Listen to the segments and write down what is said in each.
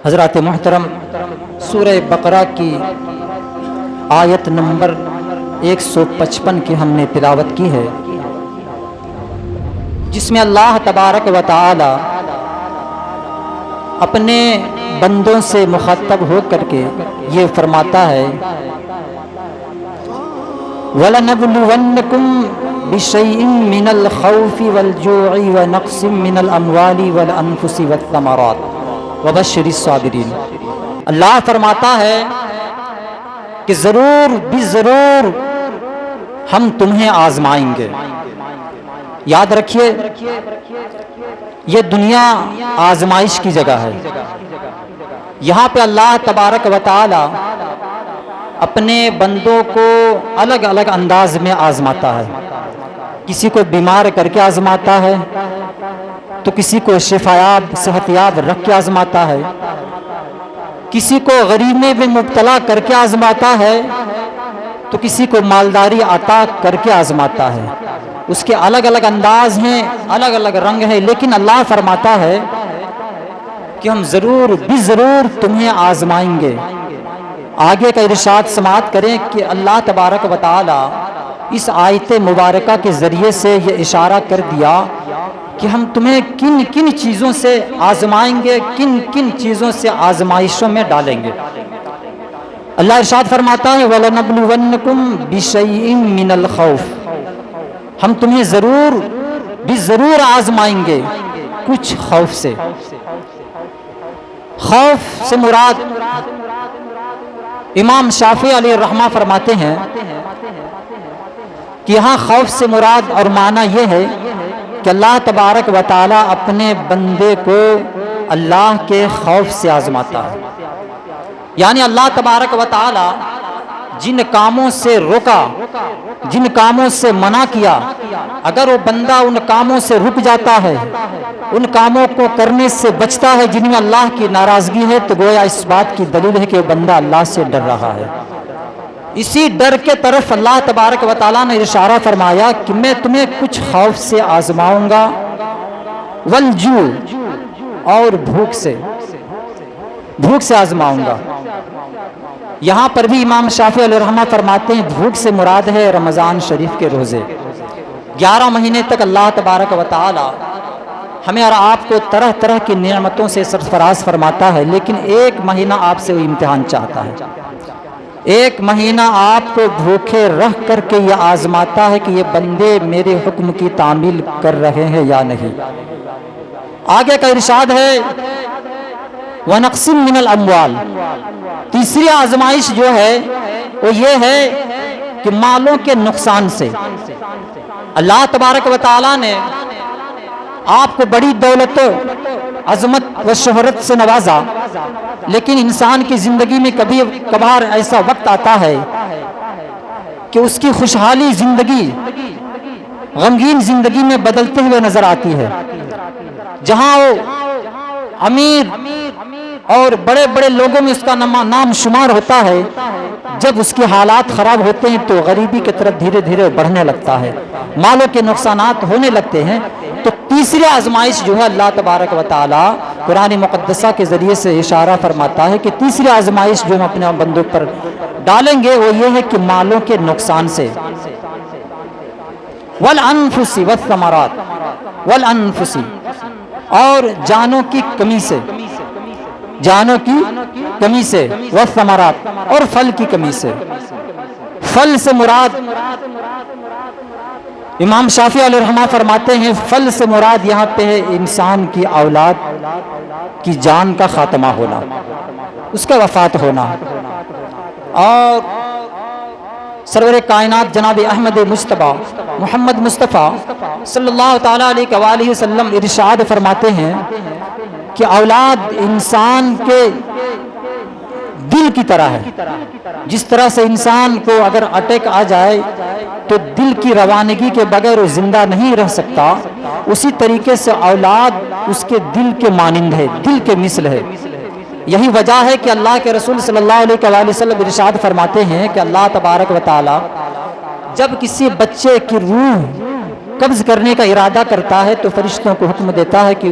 حضرات محترم، سورہ بقرہ کی آیت نمبر 155 کی ہم نے تلاوت کی ہے، جس میں اللہ تبارک و تعالی اپنے بندوں سے مخاطب ہو کر کے یہ فرماتا ہے وَلَنَبْلُوَنَّكُمْ بِشَيْءٍ مِّنَ الْخَوْفِ وَالْجُوعِ وَنَقْصٍ مِّنَ الْأَمْوَالِ وَالْأَنفُسِ وَالثَّمَرَاتِ وَبَشِّرِ الصَّابِرِينَ۔ اللہ فرماتا ہے کہ ضرور ضرور ہم تمہیں آزمائیں گے۔ یاد رکھیے، یہ دنیا آزمائش کی جگہ ہے۔ یہاں پہ اللہ تبارک و تعالی اپنے بندوں کو الگ الگ انداز میں آزماتا ہے۔ کسی کو بیمار کر کے آزماتا ہے، تو کسی کو شفایاب صحت یاب رکھ کے آزماتا ہے، کسی کو غریبی میں مبتلا کر کے آزماتا ہے، تو کسی کو مالداری عطا کر کے آزماتا ہے۔ اس کے الگ الگ انداز ہیں، الگ الگ رنگ ہیں، لیکن اللہ فرماتا ہے کہ ہم ضرور تمہیں آزمائیں گے۔ آگے کا ارشاد سماعت کریں کہ اللہ تبارک و تعالی اس آیت مبارکہ کے ذریعے سے یہ اشارہ کر دیا کہ ہم تمہیں کن کن چیزوں سے آزمائیں گے، کن کن چیزوں سے آزمائشوں میں ڈالیں گے۔ اللہ ارشاد فرماتا ہے وَلَنَبْلُوَنَّكُمْ بِشَيْءٍ مِّنَ الْخَوْفِ، ہم تمہیں ضرور آزمائیں گے کچھ خوف سے۔ خوف سے مراد امام شافعی علیہ الرحمہ فرماتے ہیں کہ یہاں خوف سے مراد اور معنی یہ ہے کہ اللہ تبارک و تعالی اپنے بندے کو اللہ کے خوف سے آزماتا ہے۔ یعنی اللہ تبارک و تعالی جن کاموں سے روکا، جن کاموں سے منع کیا، اگر وہ بندہ ان کاموں سے رک جاتا ہے، ان کاموں کو کرنے سے بچتا ہے جن میں اللہ کی ناراضگی ہے، تو گویا اس بات کی دلیل ہے کہ وہ بندہ اللہ سے ڈر رہا ہے۔ اسی ڈر کے طرف اللہ تبارک و تعالیٰ نے اشارہ فرمایا کہ میں تمہیں کچھ خوف سے آزماؤں گا، والجوع، اور بھوک سے آزماؤں گا۔ یہاں پر بھی امام شافعی علیہ الرحمہ فرماتے ہیں بھوک سے مراد ہے رمضان شریف کے روزے۔ 11 مہینے تک اللہ تبارک و تعالی ہمیں اور آپ کو طرح طرح کی نعمتوں سے سرفراز فرماتا ہے، لیکن ایک مہینہ آپ سے وہ امتحان چاہتا ہے۔ ایک مہینہ آپ کو بھوکے رہ کر کے یہ آزماتا ہے کہ یہ بندے میرے حکم کی تعمیل کر رہے ہیں یا نہیں۔ آگے کا ارشاد ہے وَنَقْصٍ مِّنَ الْأَمْوَالِ، تیسری آزمائش جو ہے وہ یہ ہے کہ مالوں کے نقصان سے۔ اللہ تبارک و تعالیٰ نے آپ کو بڑی دولت، عظمت و شہرت سے نوازا، لیکن انسان کی زندگی میں کبھی کبھار ایسا وقت آتا ہے کہ اس کی خوشحالی زندگی غمگین زندگی میں بدلتے ہوئے نظر آتی ہے۔ جہاں وہ امیر اور بڑے بڑے لوگوں میں اس کا نام شمار ہوتا ہے، جب اس کے حالات خراب ہوتے ہیں تو غریبی کی طرف دھیرے دھیرے بڑھنے لگتا ہے، مالوں کے نقصانات ہونے لگتے ہیں۔ تو تیسری آزمائش جو ہے اللہ تبارک و تعالی قرآن مقدسہ کے ذریعے سے اشارہ فرماتا ہے کہ تیسری آزمائش جو ہم اپنے بندوں پر ڈالیں گے وہ یہ ہے کہ مالوں کے نقصان سے، والانفس والثمرات، والانفس، اور جانوں کی کمی سے، والثمرات، اور پھل کی کمی سے۔ پھل سے مراد امام شافعی علیہ الرحمہ فرماتے ہیں پھل سے مراد یہاں پہ ہے انسان کی اولاد کی جان کا خاتمہ ہونا، اس کا وفات ہونا۔ اور سرور کائنات جناب احمد مصطفیٰ محمد مصطفیٰ صلی اللہ تعالیٰ علیہ وآلہ وسلم ارشاد فرماتے ہیں کہ اولاد انسان کے دل کی طرح ہے۔ جس طرح سے انسان کو اگر اٹیک آ جائے تو دل کی روانگی کے بغیر وہ زندہ نہیں رہ سکتا، اسی طریقے سے اولاد اس کے دل کے مانند ہے، دل کے مثل ہے۔ یہی وجہ ہے کہ اللہ کے رسول صلی اللہ علیہ وآلہ وسلم ارشاد فرماتے ہیں کہ اللہ تبارک و تعالی جب کسی بچے کی روح قبض کرنے کا ارادہ کرتا ہے تو فرشتوں کو حکم دیتا ہے کہ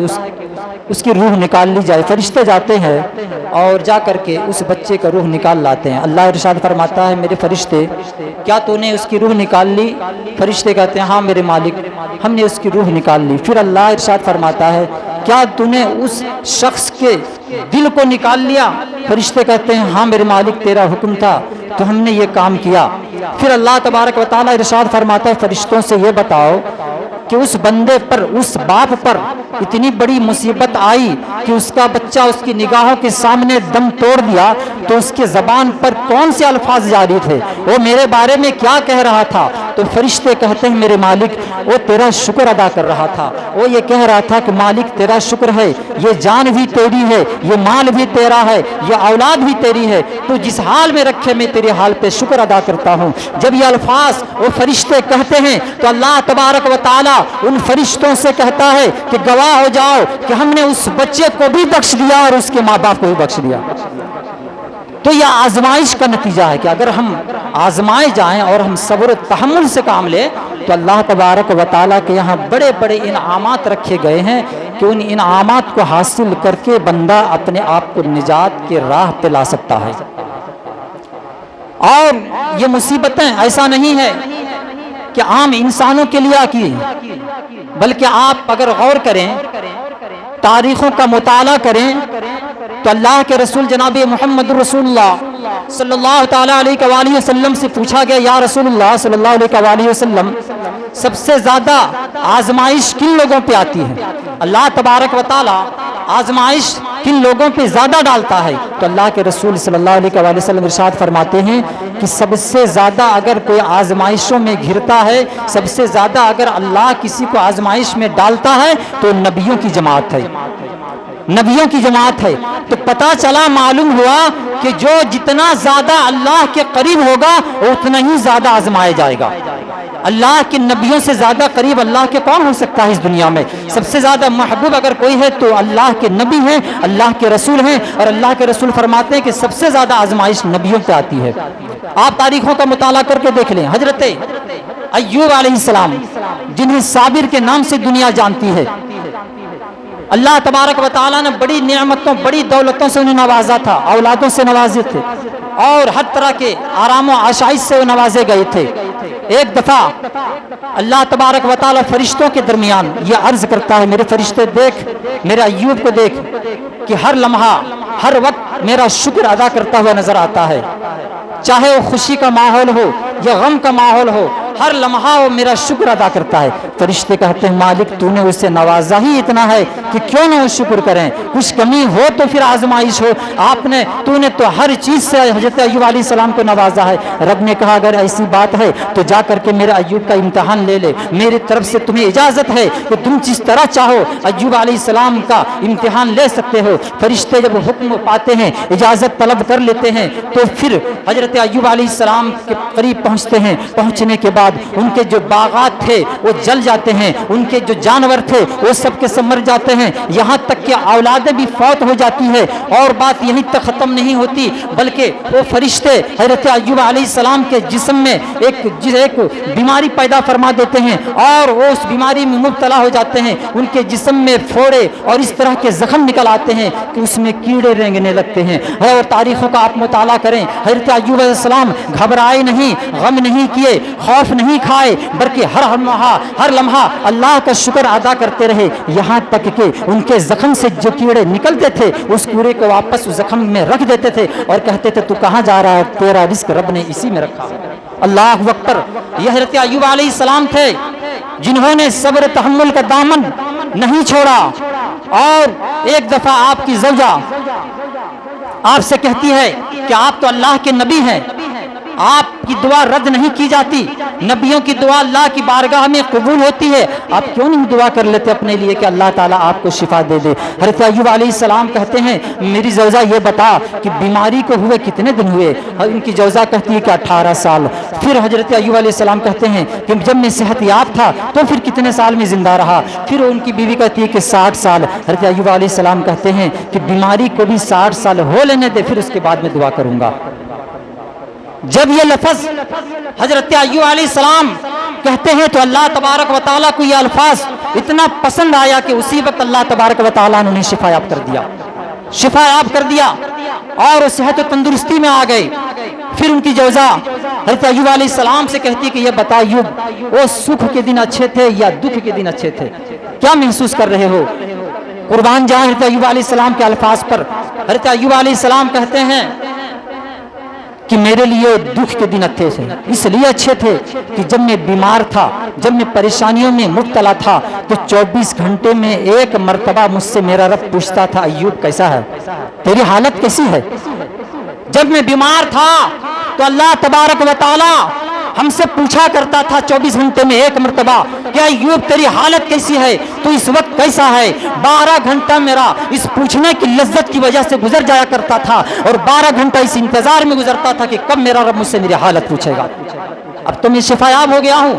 اس کی روح نکال لی جائے. فرشتے جاتے ہیں اور جا کر کے اس بچے کا روح نکال لاتے ہیں. اللہ ارشاد فرماتا ہے میرے فرشتے کیا تو نے اس کی روح نکال لی؟ فرشتے کہتے ہیں ہاں میرے مالک ہم نے اس کی روح نکال لی. پھر اللہ ارشاد فرماتا ہے کیا تو نے اس شخص کے دل کو نکال لیا؟ فرشتے کہتے ہیں ہاں میرے مالک تیرا حکم تھا تو ہم نے یہ کام کیا. پھر اللہ تبارک و تعالیٰ ارشاد فرماتا ہے فرشتوں سے یہ بتاؤ کہ اس بندے پر اس باپ پر اتنی بڑی مصیبت آئی کہ اس کا بچہ اس کی نگاہوں کے سامنے دم توڑ دیا تو اس کے زبان پر کون سے الفاظ جاری تھے؟ وہ میرے بارے میں کیا کہہ رہا تھا؟ تو فرشتے کہتے ہیں میرے مالک وہ تیرا شکر ادا کر رہا تھا. وہ یہ کہہ رہا تھا کہ مالک تیرا شکر ہے، یہ جان بھی تیری ہے، یہ مال بھی تیرا ہے، یہ اولاد بھی تیری ہے، تو جس حال میں رکھے میں تیرے حال پہ شکر ادا کرتا ہوں. جب یہ الفاظ وہ فرشتے کہتے ہیں تو اللہ تبارک و تعالیٰ ان فرشتوں سے کہتا ہے کہ گواہ ہو جاؤ کہ ہم نے اس بچے کو بھی بخش دیا اور اس کے ماں باپ کو بھی بخش دیا. تو یہ آزمائش کا نتیجہ ہے کہ اگر ہم آزمائے جائیں اور ہم صبر و تحمل سے کام لیں تو اللہ تبارک و تعالیٰ کے یہاں بڑے بڑے انعامات رکھے گئے ہیں کہ ان انعامات کو حاصل کر کے بندہ اپنے آپ کو نجات کے راہ پہ لا سکتا ہے. اور یہ مصیبتیں ایسا نہیں ہے کہ عام انسانوں کے لیے کی، بلکہ آپ اگر غور کریں تاریخوں کا مطالعہ کریں تو اللہ کے رسول جناب محمد رسول اللہ صلی اللہ تعالیٰ علیہ وآلہ وسلم سے پوچھا گیا یا رسول اللہ صلی اللہ علیہ وآلہ وسلم سب سے زیادہ آزمائش کن لوگوں پہ آتی ہے؟ اللہ تبارک و تعالیٰ آزمائش کن لوگوں پہ زیادہ ڈالتا ہے؟ تو اللہ کے رسول صلی اللہ علیہ وآلہ وسلم ارشاد فرماتے ہیں کہ سب سے زیادہ اگر کوئی آزمائشوں میں گھرتا ہے، سب سے زیادہ اگر اللہ کسی کو آزمائش میں ڈالتا ہے تو نبیوں کی جماعت ہے، نبیوں کی جماعت ہے. تو پتہ چلا معلوم ہوا کہ جو جتنا زیادہ اللہ کے قریب ہوگا اتنا ہی زیادہ آزمایا جائے گا. اللہ کے نبیوں سے زیادہ قریب اللہ کے کون ہو سکتا ہے اس دنیا میں؟ سب سے زیادہ محبوب اگر کوئی ہے تو اللہ کے نبی ہیں، اللہ کے رسول ہیں. اور اللہ کے رسول فرماتے ہیں کہ سب سے زیادہ آزمائش نبیوں پہ آتی ہے. آپ تاریخوں کا مطالعہ کر کے دیکھ لیں. حضرت ایوب علیہ السلام جنہیں صابر کے نام سے دنیا جانتی ہے، اللہ تبارک و تعالیٰ نے بڑی نعمتوں بڑی دولتوں سے انہیں نوازا تھا، اولادوں سے نوازے تھے اور ہر طرح کے آرام و آشائش سے وہ نوازے گئے تھے. ایک دفعہ اللہ تبارک و تعالیٰ فرشتوں کے درمیان یہ عرض کرتا ہے میرے فرشتے دیکھ میرے ایوب کو دیکھ کہ ہر لمحہ ہر وقت میرا شکر ادا کرتا ہوا نظر آتا ہے، چاہے وہ خوشی کا ماحول ہو یا غم کا ماحول ہو، ہر لمحہ وہ میرا شکر ادا کرتا ہے. فرشتے کہتے ہیں مالک تو نے اسے نوازا ہی اتنا ہے کہ کیوں نہ وہ شکر کریں، کچھ کمی ہو تو پھر آزمائش ہو. تو نے تو ہر چیز سے حضرت ایوب علیہ السلام کو نوازا ہے. رب نے کہا اگر ایسی بات ہے تو جا کر کے میرے ایوب کا امتحان لے لے، میری طرف سے تمہیں اجازت ہے کہ تم جس طرح چاہو ایوب علیہ السلام کا امتحان لے سکتے ہو. فرشتے جب حکم پاتے ہیں اجازت طلب کر لیتے ہیں تو پھر حضرت ایوب علیہ السلام کے قریب پہنچتے ہیں. پہنچنے کے بعد ان کے جو باغات تھے وہ جل جاتے ہیں، ان کے جو جانور تھے وہ سب کے سب مر جاتے ہیں، یہاں تک کہ اولادیں بھی فوت ہو جاتی ہے. اور بات یہیں تک ختم نہیں ہوتی بلکہ وہ فرشتے حضرت ایوب علیہ السلام کے جسم میں ایک بیماری پیدا فرما دیتے ہیں اور وہ اس بیماری میں مبتلا ہو جاتے ہیں. ان کے جسم میں پھوڑے اور اس طرح کے زخم نکل آتے ہیں کہ اس میں کیڑے رینگنے لگتے ہیں. اور تاریخوں کا آپ مطالعہ کریں، حضرت ایوب علیہ السلام گھبرائے نہیں، غم نہیں کیے، خوف نہیں کھائے، بلکہ ہر لمحہ اللہ کا شکر ادا کرتے رہے. یہاں تک کہ ان کے زخم سے جو کیڑے نکلتے تھے اس کوڑے کو واپس زخم میں رکھ دیتے تھے اور کہتے تھے تو کہاں جا رہا ہے، تیرا رزق رب نے اسی میں رکھا. اللہ اکبر. یہ حضرت ایوب علیہ السلام تھے جنہوں نے صبر تحمل کا دامن نہیں چھوڑا. اور ایک دفعہ آپ کی زوجہ آپ سے کہتی ہے کہ آپ تو اللہ کے نبی ہیں، آپ کی دعا رد نہیں کی جاتی، نبیوں کی دعا اللہ کی بارگاہ میں قبول ہوتی ہے، آپ کیوں نہیں دعا کر لیتے اپنے لیے کہ اللہ تعالیٰ آپ کو شفا دے دے. حضرت ایوب علیہ السلام کہتے ہیں میری زوجہ یہ بتا کہ بیماری کو ہوئے کتنے دن ہوئے؟ ان کی زوجہ کہتی ہے کہ 18 سال. پھر حضرت ایوب علیہ السلام کہتے ہیں کہ جب میں صحت یاب تھا تو پھر کتنے سال میں زندہ رہا؟ پھر ان کی بیوی کہتی ہے کہ 60 سال. حضرت ایوب علیہ السلام کہتے ہیں کہ بیماری کو بھی 60 سال ہو لینے دے، پھر اس کے بعد میں دعا کروں گا. جب یہ لفظ حضرت ایوب علیہ السلام کہتے ہیں تو اللہ تبارک و تعالیٰ کو یہ الفاظ اتنا پسند آیا کہ اسی وقت اللہ تبارک و تعالیٰ نے انہیں شفا یاب کر دیا، شفا یاب کر دیا اور صحت و تندرستی میں آ گئے۔ پھر ان کی جوزا حضرت ایوب علیہ السلام سے کہتی کہ یہ بتا ایوب، وہ سکھ کے دن اچھے تھے یا دکھ کے دن اچھے تھے؟ کیا محسوس کر رہے ہو؟ قربان جائیں حضرت ایوب علیہ السلام کے الفاظ پر۔ حضرت ایوب علیہ السلام کہتے ہیں کہ میرے لیے دکھ کے دن اچھے تھے، اس لیے اچھے تھے کہ جب میں بیمار تھا، جب میں پریشانیوں میں مبتلا تھا، تو 24 گھنٹے میں ایک مرتبہ مجھ سے میرا رب پوچھتا تھا ایوب کیسا ہے، تیری حالت کیسی ہے؟ جب میں بیمار تھا تو اللہ تبارک و تعالی ہم سے پوچھا کرتا تھا 24 گھنٹے میں ایک مرتبہ کہ ایوب تیری حالت کیسی ہے، تو اس وقت کیسا ہے؟ 12 گھنٹہ میرا اس پوچھنے کی لذت کی وجہ سے گزر جایا کرتا تھا، اور 12 گھنٹہ اس انتظار میں گزرتا تھا کہ کب میرا رب مجھ سے میری حالت پوچھے گا۔ اب تو میں شفایاب ہو گیا ہوں،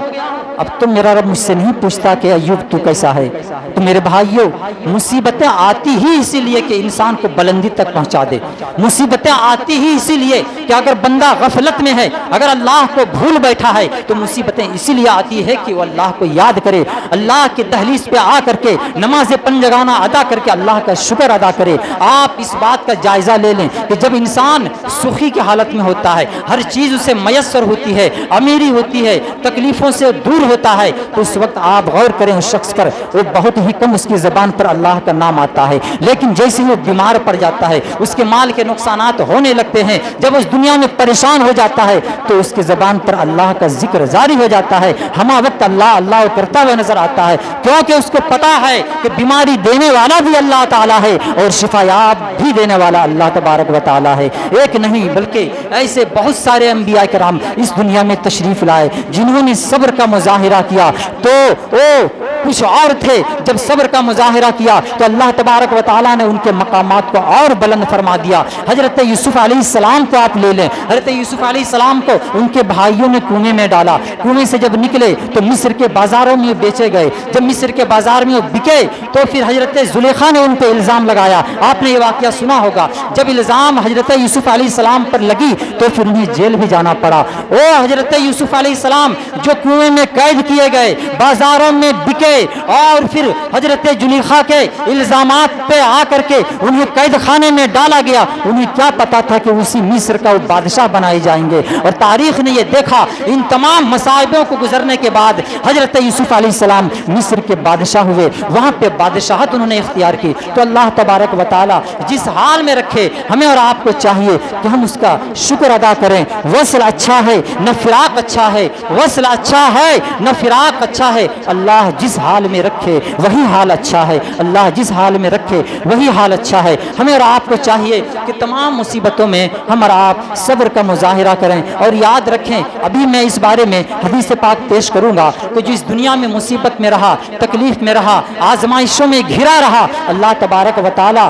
اب تو میرا رب مجھ سے نہیں پوچھتا کہ ایوب تو کیسا ہے۔ تو میرے بھائیوں، مصیبتیں آتی ہی اسی لیے کہ انسان کو بلندی تک پہنچا دے، مصیبتیں آتی ہی اسی لیے کہ اگر بندہ غفلت میں ہے، اگر اللہ کو بھول بیٹھا ہے، تو مصیبتیں اسی لیے آتی ہے کہ وہ اللہ کو یاد کرے، اللہ کی دہلیز پہ آ کر کے نماز پنجگانہ ادا کر کے اللہ کا شکر ادا کرے۔ آپ اس بات کا جائزہ لے لیں کہ جب انسان سخی کی حالت میں ہوتا ہے، ہر چیز اسے میسر ہوتی ہے، امیری ہوتی ہے، تکلیفوں سے دور ہوتا ہے، تو اس وقت آپ غور کریں اس شخص پر، وہ بہت ہی کم اس کی زبان پر اللہ کا نام آتا ہے، لیکن جیسے وہ بیمار پڑ جاتا ہے، اس کے مال کے نقصانات ہونے لگتے ہیں، جب اس دنیا میں پریشان ہو جاتا ہے، تو اس کی زبان پر اللہ کا ذکر جاری ہو جاتا ہے، ہمہ وقت اللہ اللہ کرتا ہوا نظر آتا ہے، کیونکہ اس کو پتا ہے کہ بیماری دینے والا بھی اللہ تعالیٰ ہے اور شفا یاب بھی دینے والا اللہ تبارک و تعالیٰ ہے۔ ایک نہیں بلکہ ایسے بہت سارے انبیاء کرام اس دنیا میں تشریف لائے جنہوں نے صبر کا مظاہرہ کیا، تو وہ کچھ اور تھے، جب صبر کا مظاہرہ کیا تو اللہ تبارک و تعالیٰ نے ان کے مقامات کو اور بلند فرما دیا۔ حضرت یوسف علیہ السلام کو آپ لے لیں، حضرت یوسف علیہ السلام کو ان کے بھائیوں نے کنویں میں ڈالا، کنویں سے جب نکلے تو مصر کے بازاروں میں بیچے گئے، جب مصر کے بازار میں وہ بکے تو پھر حضرت زلیخا نے ان پہ الزام لگایا۔ آپ نے یہ واقعہ سنا ہوگا، جب الزام حضرت یوسف علیہ السلام پر لگی تو پھر انہیں جیل بھی جانا پڑا۔ وہ حضرت یوسف علیہ السلام جو کنویں میں قید کیے گئے، بازاروں میں بکے، اور پھر حضرت زلیخا کے الزامات پہ آ کر کے انہیں قید خانے میں ڈالا گیا۔ انہیں کیا پتا تھا کہ اسی مصر کا وہ بادشاہ بنائے جائیں گے، اور تاریخ نے یہ دیکھا ان تمام مصائبوں کو گزرنے کے بعد حضرت یوسف علیہ السلام مصر کے بادشاہ ہوئے، وہاں پہ بادشاہت انہوں نے اختیار کی۔ تو اللہ تبارک و تعالی جس حال میں رکھے، ہمیں اور آپ کو چاہیے کہ ہم اس کا شکر ادا کریں۔ وصل اچھا ہے نہ فراق اچھا ہے، وصل اچھا ہے نہ فراق اچھا ہے۔ اللہ جس حال میں رکھے وہی حال اچھا ہے، اللہ جس حال میں رکھے وہی حال اچھا ہے۔ ہمیں اور آپ کو چاہیے کہ تمام مصیبتوں میں ہم اور آپ صبر کا مظاہرہ کریں، اور یاد رکھیں ابھی میں اس بارے میں حدیث پاک پیش کروں گا کہ جو اس دنیا میں مصیبت میں رہا، تکلیف میں رہا، آزمائشوں میں گھرا رہا، اللہ تبارک و تعالی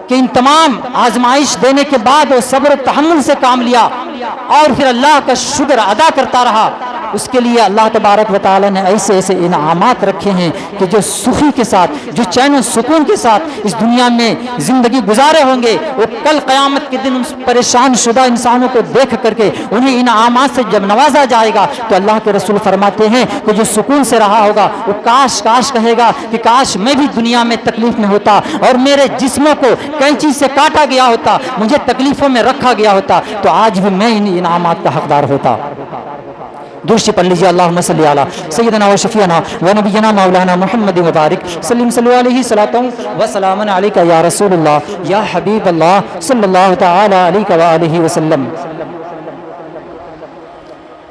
کہ ان تمام آزمائش دینے کے بعد وہ صبر و تحمل سے کام لیا اور پھر اللہ کا شکر ادا کرتا رہا، اس کے لیے اللہ تبارک و تعالی نے ایسے ایسے انعامات رکھے ہیں کہ جو سخی کے ساتھ، جو چین و سکون کے ساتھ اس دنیا میں زندگی گزارے ہوں گے، وہ کل قیامت کے دن ان پریشان شدہ انسانوں کو دیکھ کر کے انہیں انعامات سے جب نوازا جائے گا تو اللہ کے رسول فرماتے ہیں کہ جو سکون سے رہا ہوگا وہ کاش کاش کہے گا کہ کاش میں بھی دنیا میں تکلیف میں ہوتا اور میرے جسموں کو کینچی سے کاٹا گیا ہوتا، مجھے تکلیفوں میں رکھا گیا ہوتا، تو آج بھی میں ان انعامات کا حقدار ہوتا۔ دوسری پڑھ لیجیے، اللہم صلی علی سیدنا و شفیعنا و نبینا مولانا محمد مبارک سلم صلی علیہ صلاۃ و سلام علیک یا رسول اللہ یا حبیب اللہ صلی اللہ تعالی علیہ وآلہ وسلم۔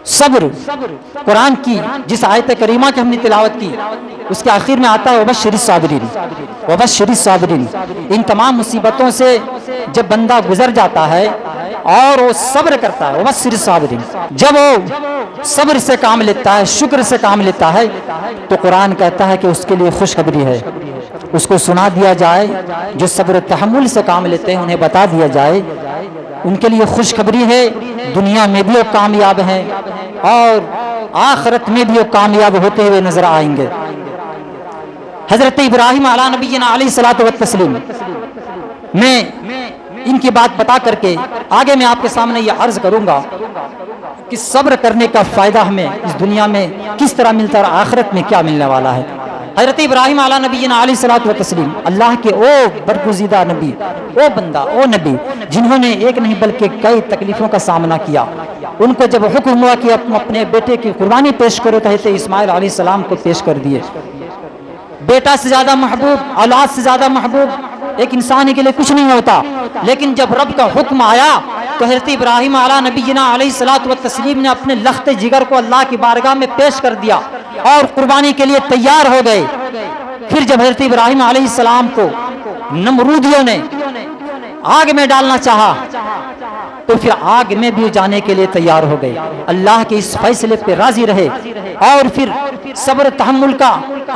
صبر قرآن کی جس آیت کریمہ کی ہم نے تلاوت کی اس کے آخر میں آتا ہے وبشر الصابرین، وبشر الصابرین۔ ان تمام مصیبتوں سے جب بندہ گزر جاتا ہے اور وہ صبر کرتا ہے، وبشر الصابرین، جب وہ صبر سے کام لیتا ہے، شکر سے کام لیتا ہے، تو قرآن کہتا ہے کہ اس کے لیے خوشخبری ہے، اس کو سنا دیا جائے۔ جو صبر و تحمل سے کام لیتے ہیں انہیں بتا دیا جائے ان کے لیے خوشخبری ہے، دنیا میں بھی وہ کامیاب ہیں اور آخرت میں بھی وہ کامیاب ہوتے ہوئے نظر آئیں گے۔ حضرت ابراہیم علیہ نبینا علیہ الصلوۃ والتسلیم، میں ان کی بات بتا کر کے آگے میں آپ کے سامنے یہ عرض کروں گا کہ صبر کرنے کا فائدہ ہمیں اس دنیا میں کس طرح ملتا ہے اور آخرت میں کیا ملنے والا ہے۔ حضرت ابراہیم علیہ نبینا علیہ الصلوۃ والتسلیم، اللہ کے او برگزیدہ نبی، او بندہ، او نبی، جنہوں نے ایک نہیں بلکہ کئی تکلیفوں کا سامنا کیا۔ ان کو جب حکم ہوا کہ اپنے بیٹے کی قربانی پیش کرو تو حضرت اسماعیل علیہ السلام کو پیش کر دیے۔ بیٹا سے زیادہ محبوب، اولاد سے زیادہ محبوب ایک انسان کے لیے کچھ نہیں ہوتا، لیکن جب رب کا حکم آیا تو حضرت ابراہیم علیہ نبینا علیہ الصلوۃ والتسلیم نے اپنے لخت جگر کو اللہ کی بارگاہ میں پیش کر دیا اور قربانی کے لیے تیار ہو گئے۔ پھر جب حضرت ابراہیم علیہ السلام کو نمرودیوں نے آگ میں ڈالنا چاہا تو پھر آگ میں بھی جانے کے لیے تیار ہو گئے، اللہ کے اس فیصلے پہ راضی رہے۔ اور پھر صبر تحمل کا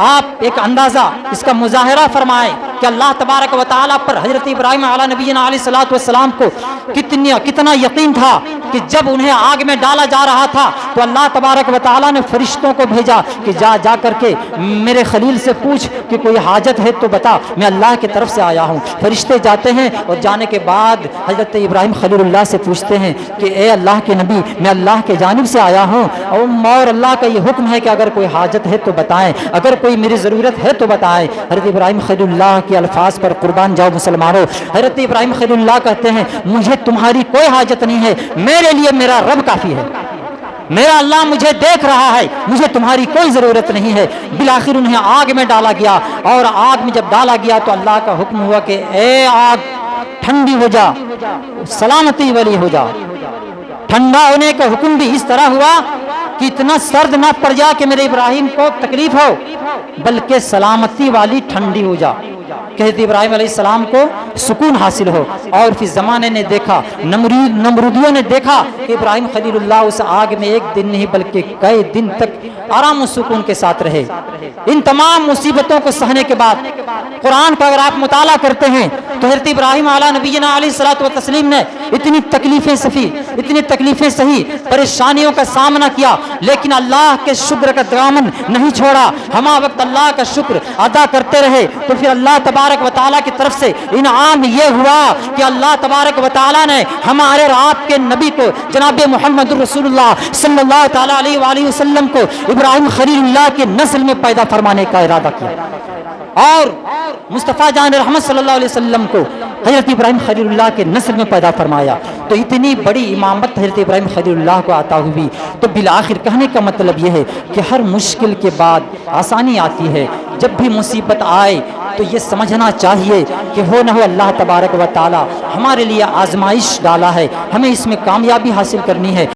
آپ ایک اندازہ اس کا مظاہرہ فرمائیں کہ اللہ تبارک و تعالیٰ پر حضرت ابراہیم علیہ نبینا علیہ الصلوۃ والسلام کو کتنا یقین تھا کہ جب انہیں آگ میں ڈالا جا رہا تھا تو اللہ تبارک و تعالیٰ نے فرشتوں کو بھیجا کہ جا کر کے میرے خلیل سے پوچھ کہ کوئی حاجت ہے تو بتا، میں اللہ کی طرف سے آیا ہوں۔ فرشتے جاتے ہیں اور جانے کے بعد حضرت ابراہیم خلیل اللہ سے پوچھتے ہیں کہ اے اللہ کے نبی، میں اللہ کے جانب سے آیا ہوں اور اللہ کا یہ حکم ہے کہ اگر کوئی حاجت ہے تو بتائیں، اگر کوئی میری ضرورت ہے تو بتائیں۔ حضرت ابراہیم خلیل اللہ کے الفاظ پر قربان جاؤ مسلمانوں۔ حضرت ابراہیم خلیل اللہ کہتے ہیں مجھے تمہاری کوئی حاجت نہیں ہے، میرے لیے میرا رب کافی ہے، میرا اللہ مجھے دیکھ رہا ہے، مجھے تمہاری کوئی ضرورت نہیں ہے۔ بالآخر انہیں آگ میں ڈالا گیا اور آگ میں جب ڈالا گیا تو اللہ کا حکم ہوا کہ اے آگ ٹھنڈی ہو جا، سلامتی والی ہو جا۔ ٹھنڈا ہونے کا حکم بھی اس طرح ہوا کہ اتنا سرد نہ پڑ جا کہ میرے ابراہیم کو تکلیف ہو، بلکہ سلامتی والی ٹھنڈی ہو جا کہ حضرت ابراہیم علیہ السلام کو سکون حاصل ہو۔ اور پھر زمانے نے دیکھا، نمرودیوں نے دیکھا کہ ابراہیم خلیل اللہ اس آگ میں ایک دن نہیں بلکہ کئی دن تک آرام و سکون کے ساتھ رہے۔ ان تمام مصیبتوں کو سہنے کے بعد قرآن کا اگر آپ مطالعہ کرتے ہیں تو حضرت ابراہیم علیہ نبینا علیہ الصلوۃ والتسلیم نے اتنی تکلیفیں سہی، پریشانیوں کا سامنا کیا، لیکن اللہ کے شکر کا دامن نہیں چھوڑا، ہمہ وقت اللہ کا شکر ادا کرتے رہے۔ تو پھر اللہ تبارک و تعالیٰ کی طرف سے انعام یہ ہوا کہ اللہ تبارک و تعالیٰ نے ہمارے اور آپ کے نبی کو جناب محمد رسول اللہ صلی اللہ تعالیٰ علیہ وآلہ وسلم کو ابراہیم خلیل اللہ کے نسل میں پیدا فرمانے کا ارادہ کیا، اور مصطفیٰ جان رحمت صلی اللہ علیہ وسلم کو حضرت ابراہیم خلیل اللہ کے نسل میں پیدا فرمایا۔ تو اتنی بڑی امامت حضرت ابراہیم خلیل اللہ کو عطا ہوئی۔ تو بالآخر کہنے کا مطلب یہ ہے کہ ہر مشکل کے بعد آسانی آتی ہے۔ جب بھی مصیبت آئے تو یہ سمجھنا چاہیے کہ ہو نہ ہو اللہ تبارک و تعالی ہمارے لیے آزمائش ڈالا ہے، ہمیں اس میں کامیابی حاصل کرنی ہے۔